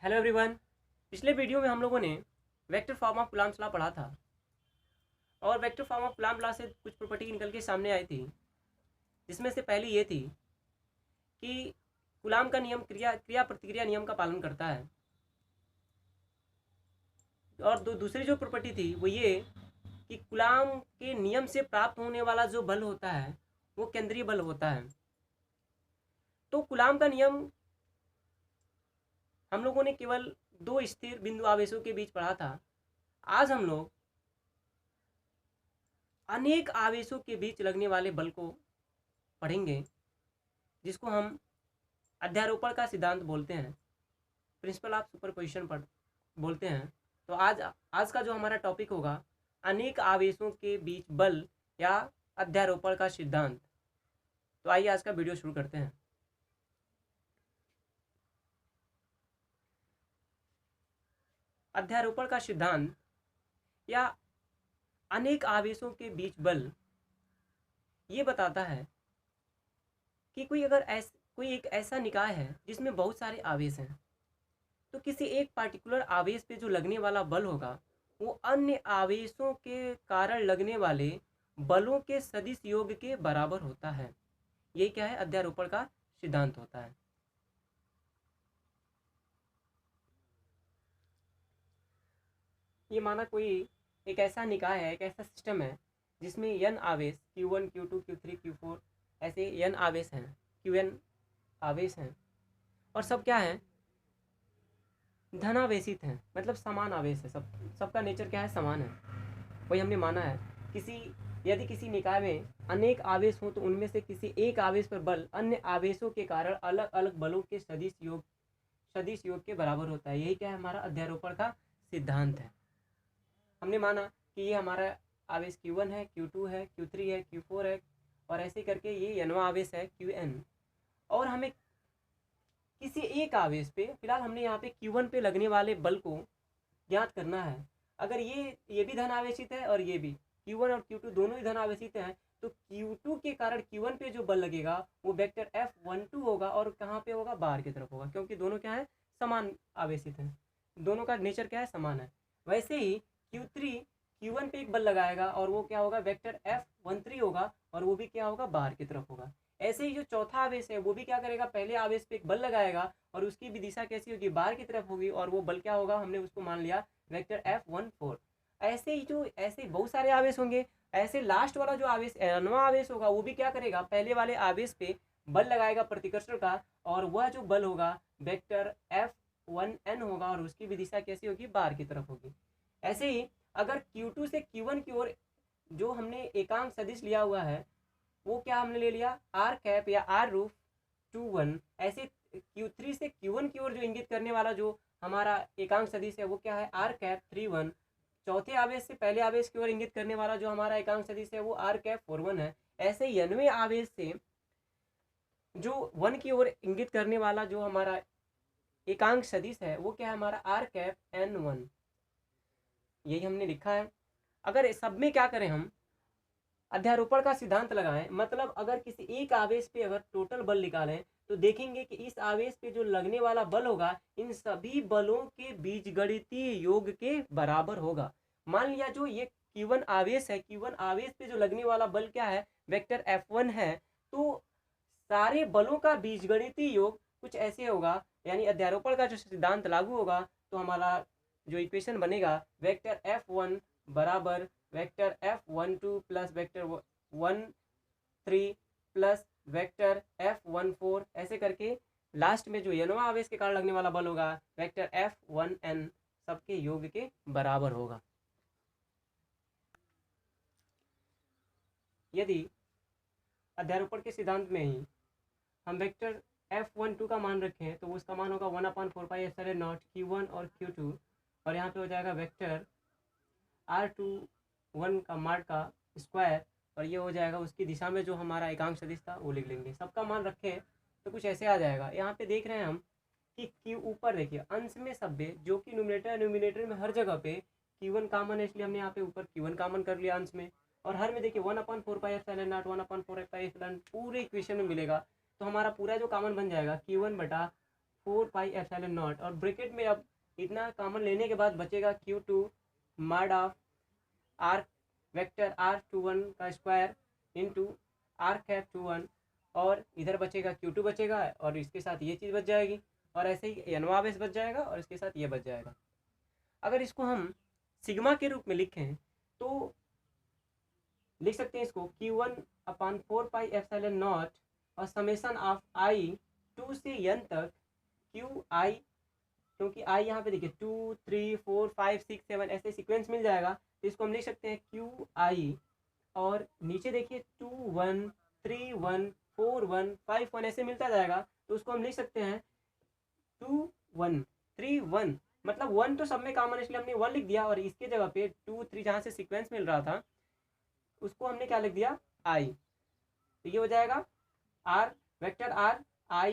Hello everyone. पिछले video में हम लोगों ने vector form of Coulomb's law पढ़ा था और vector form of Coulomb's law से कुछ प्रॉपर्टी निकल के सामने आई थी, जिसमें से पहली ये थी कि कूलम्ब का नियम क्रिया क्रिया प्रतिक्रिया नियम का पालन करता है। और दूसरी जो प्रॉपर्टी थी वो ये कि कूलम्ब के नियम से प्राप्त होने वाला जो बल होता है वो केंद्रीय बल होता है। तो कूलम्ब का नियम हम लोगों ने केवल दो स्थिर बिंदु आवेशों के बीच पढ़ा था। आज हम लोग अनेक आवेशों के बीच लगने वाले बल को पढ़ेंगे, जिसको हम अध्यारोपण का सिद्धांत बोलते हैं, प्रिंसिपल ऑफ सुपरपोजिशन पर बोलते हैं। तो आज का जो हमारा टॉपिक होगा अनेक आवेशों के बीच बल या अध्यारोपण का सिद्धांत। तो आइए आज का वीडियो शुरू करते हैं। अध्यारोपण का सिद्धांत या अनेक आवेशों के बीच बल ये बताता है कि कोई एक ऐसा निकाय है जिसमें बहुत सारे आवेश हैं, तो किसी एक पार्टिकुलर आवेश पे जो लगने वाला बल होगा वो अन्य आवेशों के कारण लगने वाले बलों के सदिश योग के बराबर होता है। यही क्या है, अध्यारोपण का सिद्धांत होता है। ये माना कोई एक ऐसा निकाय है, एक ऐसा सिस्टम है जिसमें n आवेश Q1 Q2 Q3 Q4 ऐसे n आवेश हैं, Qn आवेश हैं, और सब क्या है, धनावेशित हैं, मतलब समान आवेश है। सबका नेचर क्या है, समान है। वही हमने माना है यदि किसी निकाय में अनेक आवेश हों तो उनमें से किसी एक आवेश पर बल अन्य आवेशों के कारण अलग अलग बलों के सदिश योग के बराबर होता है। यही क्या है, हमारा अध्यारोपण का सिद्धांत है। हमने माना कि ये हमारा आवेश Q1 है, Q2 है, Q3 है, Q4 है, और ऐसे करके ये nवां आवेश है Qn। और हमें किसी एक आवेश पे, फिलहाल हमने यहाँ पे Q1 पे लगने वाले बल को ज्ञात करना है। अगर ये भी धन आवेशित है और ये भी Q1 और Q2 दोनों ही धन आवेशित हैं, तो Q2 के कारण Q1 पे जो बल लगेगा वो वेक्टर F12 होगा, और कहाँ पे होगा, बाहर की तरफ होगा, क्योंकि दोनों क्या है, समान आवेशित हैं, दोनों का नेचर क्या है, समान है। वैसे ही Q3 Q1 पे एक बल लगाएगा और वो क्या होगा, वेक्टर F13 होगा, और वो भी क्या होगा, बाहर की तरफ होगा। ऐसे ही जो चौथा आवेश है वो भी क्या करेगा, पहले आवेश पे एक बल लगाएगा और उसकी भी दिशा कैसी होगी, बाहर की तरफ होगी, और वो बल क्या होगा, हमने उसको मान लिया वेक्टर F14। ऐसे बहुत सारे आवेश होंगे। ऐसे लास्ट वाला जो आवेश नवा आवेश होगा वो भी क्या करेगा, पहले वाले आवेश पे बल लगाएगा प्रतिकर्षण का, और वह जो बल होगा वेक्टर F1n होगा, और उसकी भी दिशा कैसी होगी, बाहर की तरफ होगी। ऐसे ही अगर Q2 से Q1 की ओर जो हमने एकांक सदिश लिया हुआ है वो क्या हमने ले लिया, आर कैप या आर रूफ 2 1। ऐसे Q3 से Q1 की ओर जो इंगित करने वाला जो हमारा एकांक सदिश है वो क्या है, आर कैप 3 1। चौथे आवेश से पहले आवेश की ओर इंगित करने वाला जो हमारा एकांक सदिश है वो आर कैप 4 1 है। ऐसे ही nवें आवेश से जो 1 की ओर इंगित करने वाला जो हमारा एकांक सदिश है वो क्या है, हमारा आर कैप N1। यही हमने लिखा है। अगर सब में क्या करें, हम अध्यारोपण का सिद्धांत लगाएं, मतलब अगर किसी एक आवेश पे अगर टोटल बल निकालें तो देखेंगे कि इस आवेश पे जो लगने वाला बल होगा इन सभी बलों के बीजगणितीय योग के बराबर होगा। मान लिया जो ये Q1 आवेश है, Q1 आवेश पे जो लगने वाला बल क्या है, वेक्टर F1 है, तो सारे बलों का बीजगणितीय योग कुछ ऐसे होगा, यानी अध्यारोपण का जो सिद्धांत लागू होगा तो हमारा जो इक्वेशन बनेगा वेक्टर F1 बराबर vector F12 plus vector 13 plus vector F14, ऐसे करके लास्ट में जो नवा आवेश के कारण लगने वाला बल होगा वेक्टर F1n सबके योग के बराबर होगा। यदि अध्यारोपण के सिद्धांत में ही हम वेक्टर F12 का मान रखें तो उसका मान होगा 1/4πε0 Q1 और Q2, और यहाँ पे हो जाएगा वेक्टर R21 का माड का स्क्वायर, और ये हो जाएगा उसकी दिशा में जो हमारा एकांक सदिश था वो लिख लेंगे। सबका मान रखें तो कुछ ऐसे आ जाएगा। यहाँ पे देख रहे हैं हम कि Q ऊपर देखिए अंश में सभ्य जो कि न्यूमिनेटर में हर जगह पे Q1 कॉमन है, इसलिए हमने यहाँ पे ऊपर Q1 कॉमन कर लिया अंश में, और हर में देखिए 1/4πε0 1/4πε पूरे इक्वेशन में मिलेगा। तो हमारा पूरा जो कॉमन बन जाएगा Q1 बटा 4 पाई एप्सिलॉन नॉट, और ब्रैकेट में अब इतना कॉमन लेने के बाद बचेगा Q2 mod of are vector R21 का स्क्वायर इंटू आर कैप 21, और इधर बचेगा Q2 बचेगा, और इसके साथ ये चीज़ बच जाएगी, और ऐसे ही nवां आवेश बच जाएगा, और इसके साथ ये बच जाएगा। अगर इसको हम सिग्मा के रूप में लिखें तो लिख सकते हैं इसको Q1/4 पाई एप्सिलॉन नॉट और समेशन ऑफ i 2 से n तक QI, क्योंकि i यहाँ पे देखिए 2 3 4 5 6 7 ऐसे सीक्वेंस मिल जाएगा, तो इसको हम लिख सकते हैं QI, और नीचे देखिए 2 1 3 1 4 1 5 1 ऐसे मिलता जाएगा, तो उसको हम लिख सकते हैं 2 1 3 1, मतलब 1 तो सब में कॉमन है इसलिए हमने 1 लिख दिया, और इसके जगह पे 2 3 जहाँ से सीक्वेंस मिल रहा था उसको हमने क्या लिख दिया i, तो ये हो जाएगा R vector R i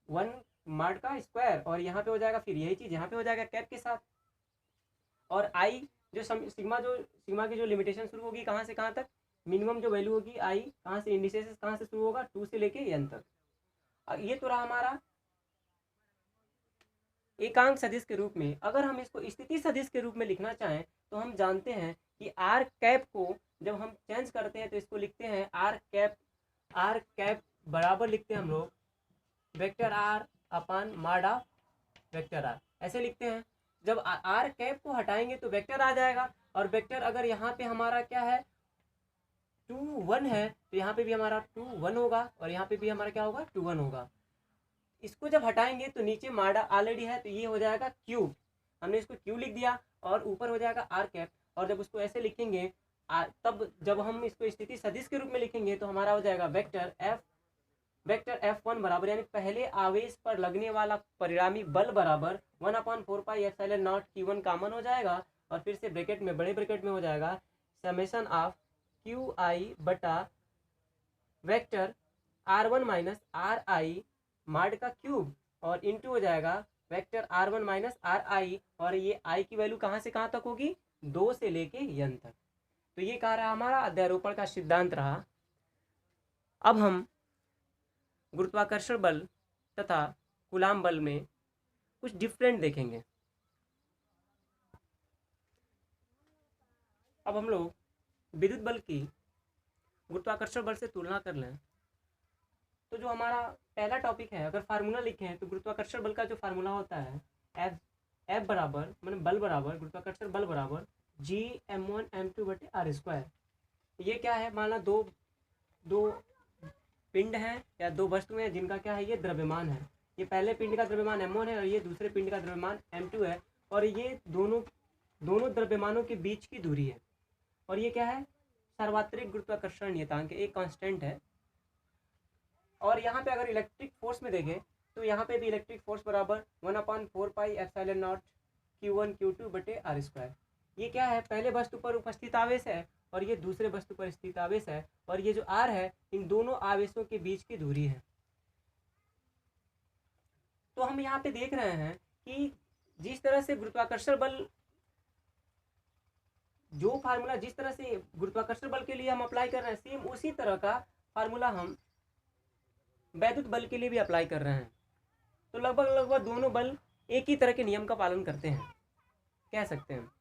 1 mod का स्क्वायर, और यहाँ पे हो जाएगा फिर यही चीज़ यहाँ पे हो जाएगा कैप के साथ, और i जो सिग्मा की जो लिमिटेशन शुरू होगी कहाँ से कहाँ तक, मिनिमम जो वैल्यू होगी i कहाँ से इंडिसेस कहाँ से शुरू होगा 2 से लेके n तक। ये तो रहा हमारा एकांक सदिश के रूप में। अगर हम इसको स्थिति सदिश के रूप में लिखना चाहें तो हम जानते हैं कि आर कैप को जब हम चेंज करते हैं तो इसको लिखते हैं आर कैप बराबर लिखते हैं हम लोग vector R upon mod of vector R, ऐसे लिखते हैं। जब आर कैप को हटाएंगे तो वेक्टर आ जाएगा, और वेक्टर अगर यहाँ पे हमारा क्या है 2 1 है तो यहाँ पे भी हमारा 2 1 होगा, और यहाँ पे भी हमारा क्या होगा 2 1 होगा। इसको जब हटाएंगे तो नीचे माडा ऑलरेडी है तो ये हो जाएगा क्यूब, हमने इसको क्यू लिख दिया, और ऊपर हो जाएगा आर कैप, और जब उसको ऐसे लिखेंगे तब जब हम इसको स्थिति सदिश के रूप में लिखेंगे तो हमारा हो जाएगा वेक्टर F1 बराबर, यानी पहले आवेश पर लगने वाला परिणामी बल बराबर 1/4 pi epsilon not Q1 common हो जाएगा, और फिर से ब्रैकेट में बड़े ब्रैकेट में हो जाएगा समेशन ऑफ QI बटा vector R1 minus RI mod का क्यूब, और इंटू हो जाएगा वेक्टर R1 माइनस RI, और ये I की वैल्यू कहाँ से कहाँ तक होगी 2 से लेके n तक। तो ये कह रहा हमारा अध्यारोपण का सिद्धांत रहा। अब हम गुरुत्वाकर्षण बल तथा कूलाम बल में कुछ डिफरेंट देखेंगे। अब हम लोग विद्युत बल की गुरुत्वाकर्षण बल से तुलना कर लें तो जो हमारा पहला टॉपिक है, अगर फार्मूला लिखे हैं तो गुरुत्वाकर्षण बल का जो फार्मूला होता है F बराबर मतलब बल बराबर गुरुत्वाकर्षण बल बराबर Gm1m2/r²। ये क्या है, माना दो पिंड हैं या दो वस्तुएं हैं जिनका क्या है ये द्रव्यमान है। ये पहले पिंड का द्रव्यमान m1 है और ये दूसरे पिंड का द्रव्यमान m2 है, और ये दोनों द्रव्यमानों के बीच की दूरी है, और ये क्या है सार्वत्रिक गुरुत्वाकर्षण नियतांक एक कांस्टेंट है। और यहाँ पे अगर इलेक्ट्रिक फोर्स में देखें तो यहाँ पे भी इलेक्ट्रिक फोर्स बराबर 1/4 pi epsilon not Q1 Q2/r²। ये क्या है, पहले वस्तु पर उपस्थित आवेश है और ये दूसरे वस्तु पर स्थित आवेश है, और ये जो r है इन दोनों आवेशों के बीच की दूरी है। तो हम यहाँ पे देख रहे हैं कि जिस तरह से गुरुत्वाकर्षण बल जो फार्मूला जिस तरह से गुरुत्वाकर्षण बल के लिए हम अप्लाई कर रहे हैं सेम उसी तरह का फार्मूला हम वैद्युत बल के लिए भी अप्लाई कर रहे हैं। तो लगभग दोनों बल एक ही तरह के नियम का पालन करते हैं कह सकते हैं।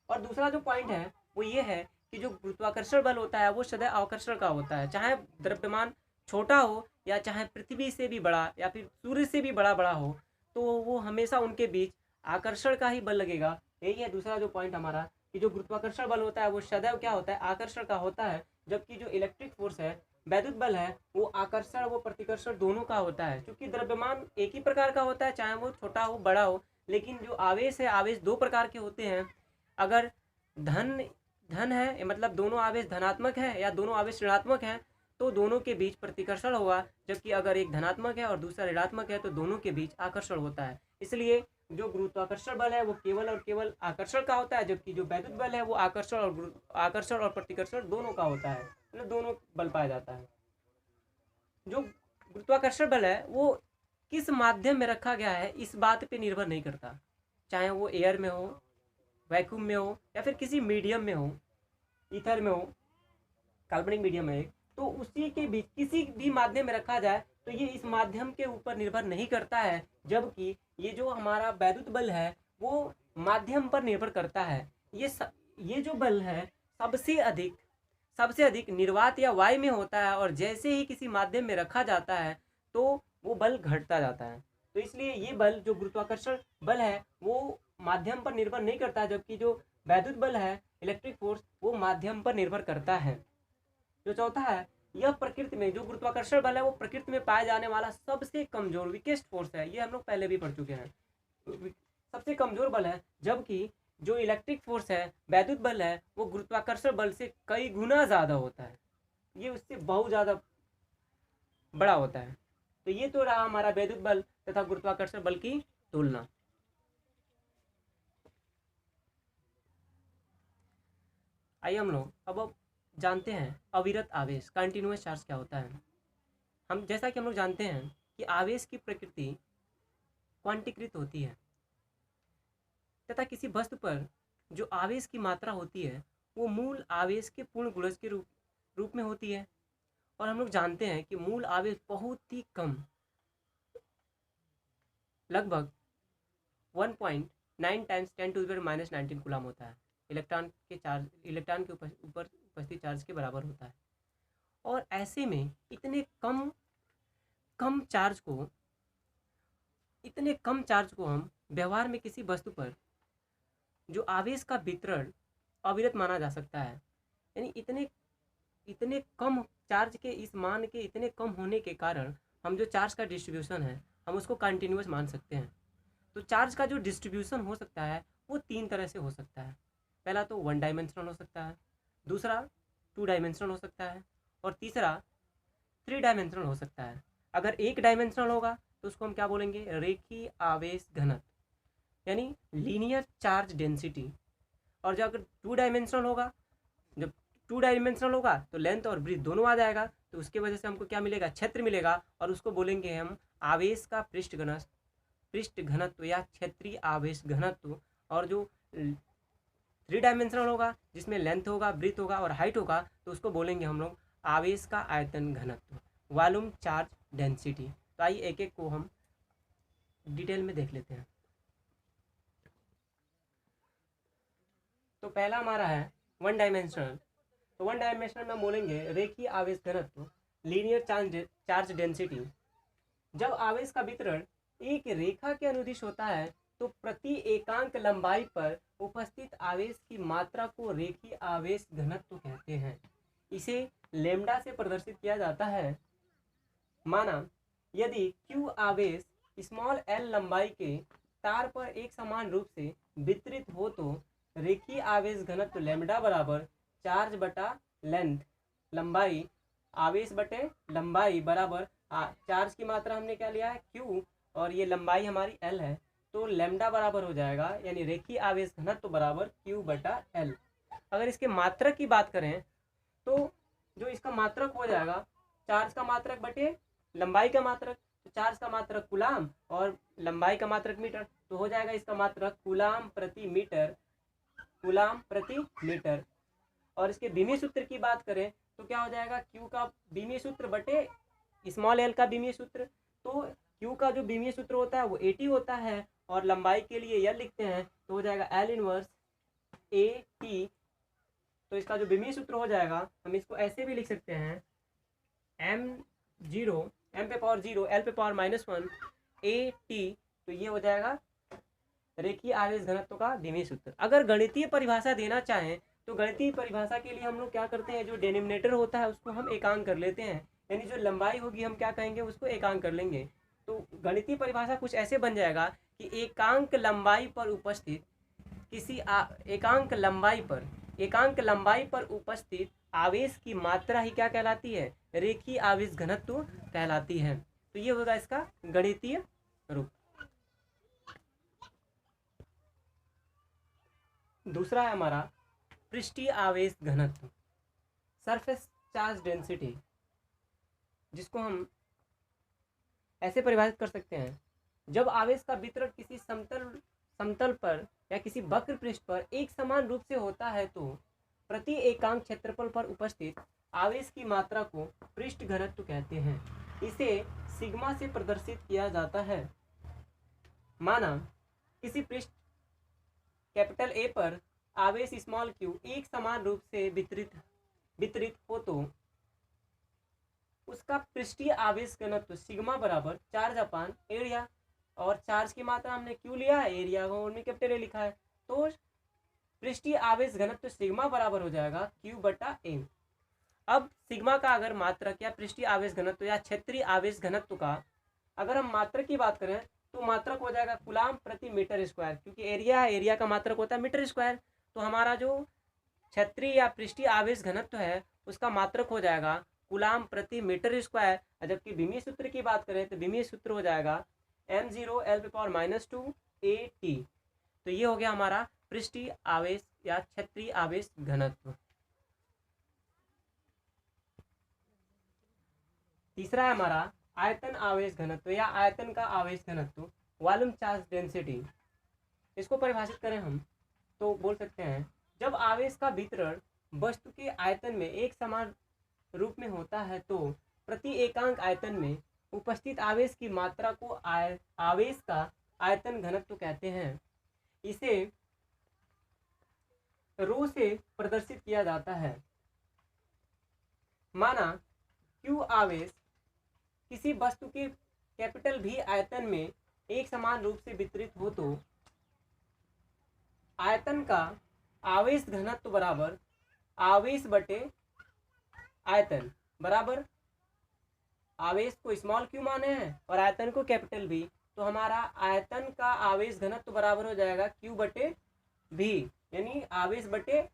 और दूसरा जो पॉइंट है वो ये है कि जो गुरुत्वाकर्षण बल होता है वो सदैव आकर्षण का होता है, चाहे द्रव्यमान छोटा हो या चाहे पृथ्वी से भी बड़ा या फिर सूर्य से भी बड़ा हो, तो वो हमेशा उनके बीच आकर्षण का ही बल लगेगा। यही है दूसरा जो पॉइंट हमारा कि जो गुरुत्वाकर्षण बल होता है वो सदैव क्या होता है आकर्षण का होता है, जबकि जो इलेक्ट्रिक फोर्स है वैद्युत बल है वो आकर्षण वो प्रतिकर्षण दोनों का होता है। क्योंकि द्रव्यमान एक ही प्रकार का होता है चाहे वो छोटा हो बड़ा हो, लेकिन जो आवेश है आवेश दो प्रकार के होते हैं। अगर धन है मतलब दोनों आवेश धनात्मक है या दोनों आवेश ऋणात्मक हैं तो दोनों के बीच प्रतिकर्षण होगा, जबकि अगर एक धनात्मक है और दूसरा ऋणात्मक है तो दोनों के बीच आकर्षण होता है। इसलिए जो गुरुत्वाकर्षण बल है वो केवल और केवल आकर्षण का होता है, जबकि जो वैद्युत बल है वो आकर्षण और प्रतिकर्षण दोनों का होता है, मतलब दोनों बल पाया जाता है। जो गुरुत्वाकर्षण बल है वो किस माध्यम में रखा गया है इस बात पे निर्भर नहीं करता, चाहे वो एयर में हो, वैक्यूम में हो या फिर किसी मीडियम में हो, ईथर में हो, काल्पनिक मीडियम है एक, तो उसी के बीच किसी भी माध्यम में रखा जाए तो ये इस माध्यम के ऊपर निर्भर नहीं करता है, जबकि ये जो हमारा वैद्युत बल है वो माध्यम पर निर्भर करता है। ये जो बल है सबसे अधिक निर्वात या वायु में होता है, और जैसे ही किसी माध्यम में रखा जाता है तो वो बल घटता जाता है। तो इसलिए ये बल जो गुरुत्वाकर्षण बल है वो माध्यम पर निर्भर नहीं करता है, जबकि जो वैद्युत बल है इलेक्ट्रिक फोर्स वो माध्यम पर निर्भर करता है। जो चौथा है, यह प्रकृति में जो गुरुत्वाकर्षण बल है वो प्रकृति में पाया जाने वाला सबसे कमजोर वीकेस्ट फोर्स है। ये हम लोग पहले भी पढ़ चुके हैं, सबसे कमजोर बल है, जबकि जो इलेक्ट्रिक फोर्स है वैद्युत बल है वो गुरुत्वाकर्षण बल से कई गुना ज़्यादा होता है, ये उससे बहुत ज़्यादा बड़ा होता है। तो ये तो रहा हमारा वैद्युत बल तथा गुरुत्वाकर्षण बल की तुलना। आइए हम लोग अब जानते हैं अविरत आवेश कंटिन्यूअस चार्ज क्या होता है। जैसा कि हम लोग जानते हैं कि आवेश की प्रकृति क्वांटीकृत होती है तथा किसी वस्तु पर जो आवेश की मात्रा होती है वो मूल आवेश के पूर्ण गुणज के रूप में होती है। और हम लोग जानते हैं कि मूल आवेश बहुत ही कम, लगभग 1.9 टाइम्स 10⁻⁻19 कूलम होता है, इलेक्ट्रॉन के ऊपर उपस्थित चार्ज के बराबर होता है। और ऐसे में इतने कम चार्ज को हम व्यवहार में किसी वस्तु पर जो आवेश का वितरण अविरत माना जा सकता है। यानी इतने कम चार्ज के इस मान के इतने कम होने के कारण हम जो चार्ज का डिस्ट्रीब्यूशन है हम उसको कंटिन्यूअस मान सकते हैं। तो चार्ज का जो डिस्ट्रीब्यूशन हो सकता है वो 3 तरह से हो सकता है। पहला तो 1 डायमेंशनल हो सकता है, दूसरा 2 डायमेंशनल हो सकता है, और तीसरा 3 डायमेंशनल हो सकता है। अगर 1 डायमेंशनल होगा तो उसको हम क्या बोलेंगे, रेखीय आवेश घनत्व, यानी लीनियर चार्ज डेंसिटी। और जब अगर 2 डायमेंशनल होगा तो लेंथ और ब्रीथ दोनों आ जाएगा, तो उसके वजह से हमको क्या मिलेगा, क्षेत्र मिलेगा, और उसको बोलेंगे हम आवेश का पृष्ठ घनत्व या क्षेत्रीय आवेश घनत्व। और जो 3 डायमेंशनल होगा जिसमें लेंथ होगा, ब्रीथ होगा और हाइट होगा, तो उसको बोलेंगे हम लोग आवेश का आयतन घनत्व, वॉल्यूम चार्ज डेंसिटी। तो आइए एक एक को हम डिटेल में देख लेते हैं। तो पहला हमारा है 1 डायमेंशनल। तो 1 डायमेंशनल में बोलेंगे रेखीय आवेश घनत्व, लीनियर चार्ज डेंसिटी। जब आवेश का वितरण एक रेखा के अनुदिश होता है तो प्रति एकांक लंबाई पर उपस्थित आवेश की मात्रा को रेखीय आवेश घनत्व कहते हैं। इसे लैम्डा से प्रदर्शित किया जाता है। माना यदि Q आवेश स्मॉल l लंबाई के तार पर एक समान रूप से वितरित हो तो रेखीय आवेश घनत्व लैम्डा बराबर चार्ज बटा लेंथ, लंबाई, आवेश बटे लंबाई बराबर चार्ज की मात्रा हमने क्या लिया है Q, और ये लंबाई हमारी L है, तो लैम्डा बराबर हो जाएगा, यानी रेखीय आवेश घनत्व बराबर Q बटा L। अगर इसके मात्रक की बात करें तो जो इसका मात्रक हो जाएगा चार्ज का मात्रक बटे लंबाई का मात्रक, तो चार्ज का मात्रक कूलाम और लंबाई का मात्रक मीटर, तो हो जाएगा इसका मात्रक कूलाम प्रति मीटर। और इसके बीमीय सूत्र की बात करें तो क्या हो जाएगा, Q का बीमीय सूत्र बटे स्मॉल l का बीमीय सूत्र। तो Q का जो बीमीय सूत्र होता है वो 80 होता है, और लंबाई के लिए L लिखते हैं तो हो जाएगा L इनवर्स AT। तो इसका जो बीमीय सूत्र हो जाएगा हम इसको ऐसे भी लिख सकते हैं m0 m पे पावर 0 l पे पावर -1 AT। तो ये हो जाएगा रेखीय आवेश घनत्व का बीमीय सूत्र। अगर गणितीय परिभाषा देना चाहें तो गणितीय परिभाषा के लिए हम लोग क्या करते हैं, जो डिनोमिनेटर होता है उसको हम एकांक कर लेते हैं, यानी जो लंबाई होगी हम क्या कहेंगे उसको एकांक कर लेंगे। तो गणितीय परिभाषा कुछ ऐसे बन जाएगा कि एकांक लंबाई पर उपस्थित आवेश की मात्रा ही क्या कहलाती है, रेखीय आवेश घनत्व कहलाती है। तो ये होगा इसका गणितीय रूप। दूसरा है हमारा पृष्ठीय आवेश घनत्व, सरफेस चार्ज डेंसिटी, जिसको हम ऐसे परिभाषित कर सकते हैं, जब आवेश का वितरण किसी समतल पर या किसी वक्र पृष्ठ पर एक समान रूप से होता है तो प्रति एकांक क्षेत्रफल पर उपस्थित आवेश की मात्रा को पृष्ठ घनत्व कहते हैं। इसे सिग्मा से प्रदर्शित किया जाता है। माना किसी पृष्ठ कैपिटल ए पर आवेश स्मॉल क्यू एक समान रूप से वितरित हो तो उसका पृष्ठीय आवेश घनत्व सिग्मा बराबर चार्ज अपान एरिया, और चार्ज की मात्रा हमने क्यू लिया है, एरिया को हमने कैपिटल ए लिखा है, तो पृष्ठीय आवेश घनत्व सिग्मा बराबर हो जाएगा क्यू बटा ए। अब सिग्मा का अगर मात्रक या पृष्ठीय आवेश घनत्व या क्षेत्रीय आवेश घनत्व का अगर हम मात्रक की बात करें तो मात्रक हो जाएगा कूलाम प्रति मीटर स्क्वायर, क्योंकि एरिया का मात्रक होता है मीटर स्क्वायर। तो हमारा जो क्षेत्रीय या पृष्ठीय आवेश घनत्व है उसका मात्रक हो जाएगा कूलाम प्रति मीटर स्क्वायर। जबकि विमीय सूत्र की बात करें तो विमीय सूत्र हो जाएगा m0 L⁻⁻2 AT। तो ये हो गया हमारा पृष्ठीय आवेश या क्षेत्रीय आवेश घनत्व। तीसरा है हमारा आयतन आवेश घनत्व या आयतन का आवेश घनत्व, वॉल्यूम चार्ज डेंसिटी। इसको परिभाषित करें हम तो बोल सकते हैं जब आवेश का वितरण वस्तु के आयतन में एक समान रूप में होता है तो प्रति एकांक आयतन में उपस्थित आवेश की मात्रा को आवेश का आयतन घनत्व कहते हैं। इसे रो से प्रदर्शित किया जाता है। माना क्यू आवेश किसी वस्तु के कैपिटल भी आयतन में एक समान रूप से वितरित हो तो आयतन का आवेश घनत्व बराबर आवेश बटे आयतन बराबर, आवेश को स्मॉल क्यू माने हैं और आयतन को कैपिटल भी, तो हमारा आयतन का आवेश घनत्व बराबर हो जाएगा क्यू बटे भी, यानी आवेश बटे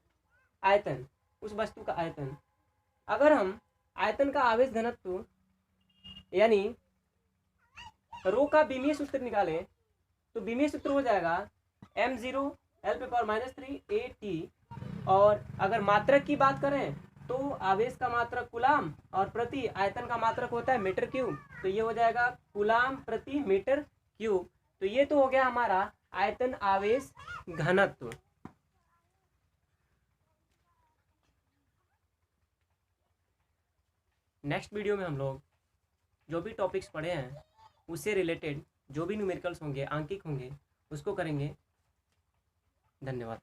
आयतन, उस वस्तु का आयतन। अगर हम आयतन का आवेश घनत्व यानी रो का विमीय सूत्र निकालें तो विमीय सूत्र हो जाएगा m0 L⁻⁻3 AT। और अगर मात्रक की बात करें तो आवेश का मात्रक कूलाम और प्रति आयतन का मात्रक होता है मीटर क्यूब, तो ये हो जाएगा कूलाम प्रति मीटर क्यूब। तो ये तो हो गया हमारा आयतन आवेश घनत्व। नेक्स्ट वीडियो में हम लोग जो भी टॉपिक्स पढ़े हैं उससे रिलेटेड जो भी न्यूमेरिकल्स होंगे, आंकिक होंगे, उसको करेंगे। धन्यवाद।